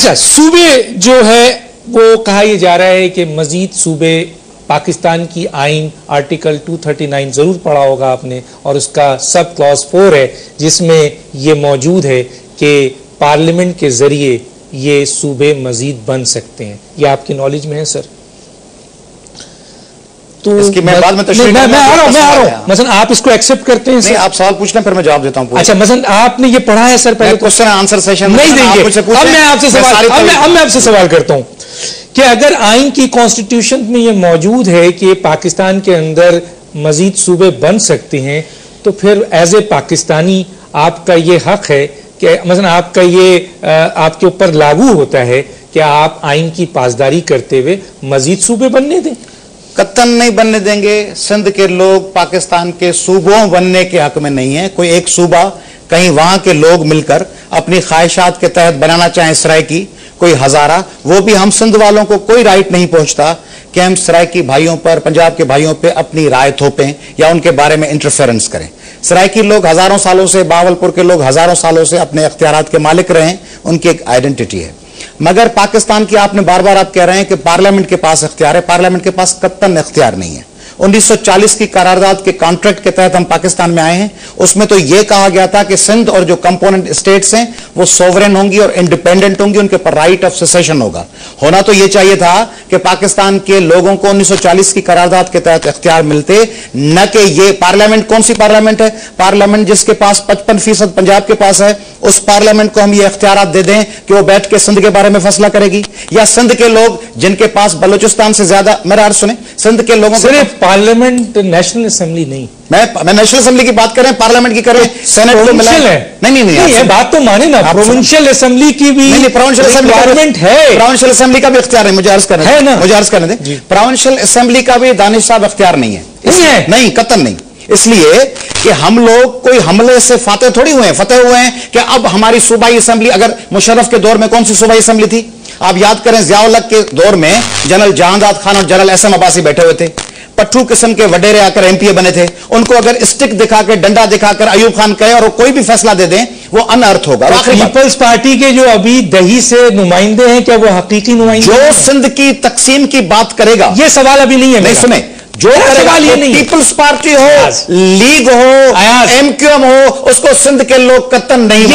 اچھا صوبے جو ہے وہ کہا یہ جا رہا ہے کہ مزید صوبے پاکستان کی آئین آرٹیکل 239 ضرور پڑھا ہوگا آپ نے، اور اس کا سب کلاس 4 ہے جس میں یہ موجود ہے کہ پارلیمنٹ کے ذریعے یہ صوبے مزید بن سکتے ہیں. یہ آپ کی نالج میں ہے سر؟ تو اس کی میں بعد میں تشریح میں آ رہا ہوں مثلا آپ اس کو ایکسپٹ کرتے ہیں؟ نہیں، آپ سوال پوچھنا پھر میں جواب دیتا ہوں. اچھا مثلا آپ نے یہ پڑھا ہے سر؟ پہلے کوسچن آنسر سیشن نہیں دیں گے. اب میں آپ سے سوال کرتا ہوں کہ اگر آئین کی کانسٹیٹیوشن میں یہ موجود ہے کہ پاکستان کے اندر مزید صوبے بن سکتے ہیں، تو پھر ایز اے پاکستانی آپ کا یہ حق ہے کہ مثلا آپ کا یہ آپ کے اوپر لاگو ہوتا ہے کہ آپ آئین کی پاسداری کرتے ہوئے مزید صوبے بننے دیں. قطن نہیں بننے دیں گے. سندھ کے لوگ پاکستان کے صوبوں بننے کے حق میں نہیں ہیں. کوئی ایک صوبہ کہیں وہاں کے لوگ مل کر اپنی خواہشات کے تحت بنانا چاہیں سرائکی، کوئی ہزارہ، وہ بھی ہم سندھ والوں کو کوئی رائٹ نہیں پہنچتا کہ ہم سرائکی بھائیوں پر، پنجاب کے بھائیوں پہ اپنی رائے تھوپیں یا ان کے بارے میں انٹرفیرنس کریں. سرائکی لوگ ہزاروں سالوں سے، باولپور کے لوگ ہزاروں سالوں سے اپنے اختیارات کے مالک رہے، ان کی ایک آئیڈنٹیٹی ہے. مگر پاکستان کی آپ نے بار بار آپ کہہ رہے ہیں کہ پارلیمنٹ کے پاس اختیار ہے. پارلیمنٹ کے پاس قطعاً اختیار نہیں ہے. 1940 کی قرارداد کے کانٹریکٹ کے تحت ہم پاکستان میں آئے ہیں. اس میں تو یہ کہا گیا تھا کہ سندھ اور جو کمپوننٹ اسٹیٹس ہیں وہ سوورن ہوں گی اور انڈیپینڈنٹ ہوں گی، ان کے پر رائٹ آف سیسیشن ہوگا. ہونا تو یہ چاہیے تھا کہ پاکستان کے لوگوں کو 1940 کی قرارداد کے تحت اختیار ملتے، نہ کہ یہ پارلیمنٹ. کون سی پارلیمنٹ ہے؟ پارلیمنٹ جس کے پاس 55% پنجاب کے پاس ہے. اس پارلیمنٹ کو ہم یہ اختیارات دے دیں کہ وہ بیٹھ کے سندھ کے بارے میں فیصلہ کرے گی، یا سندھ کے لوگ جن کے پاس بلوچستان سے زیادہ، میرا عرض سنیں، سندھ کے لوگوں صرف پارلیمنٹ نیشنل اسمبلی نہیں، میں نیشنل اسمبلی کی بات کریں، پارلیمنٹ کی کریں، سینٹ کو ملا ہے. نہیں بات تو مانے نا، پروونشل اسمبلی کی بھی پروونشل ریکوائرمنٹ ہے. پروونشل اسمبلی کا بھی اختیار نہیں. مجھے عرض کرنے دیں پروونشل اسمبلی کا بھی دانش صاحب اختیار نہیں ہے. نہیں، قطعاً نہیں. اس لیے کہ ہم لوگ کوئی حملے سے فتح ہوئے ہیں کہ اب ہماری صوبائی اسمبلی، اگر مشرف کے دور میں کون سی صوبائی اسمبلی تھی؟ آپ یاد کریں، ضیاء الحق کے دور میں جنرل جہانداد خان اور جنرل ایس ایم عباسی بیٹھے ہوئے تھے. پٹھو قسم کے وڈیرے آ کر ایم پی اے بنے تھے. ان کو اگر اسٹک دکھا کے، ڈنڈا دکھا کر ایوب خان کہے اور وہ کوئی بھی فیصلہ دے دیں، وہ ان ارتھ ہوگا. پیپلز پارٹی کے جو ابھی دہی سے نمائندے ہیں، کیا وہ حقیقی نمائندے؟ جو سندھ کی تقسیم کی بات کرے گا، یہ سوال ابھی نہیں ہے. نہیں سنیں، جو سوال یہ نہیں، پیپلز پارٹی ہو، لیگ ہو، ایم کیو ایم ہو، اس کو سندھ کے لوگ قطعاً نہیں.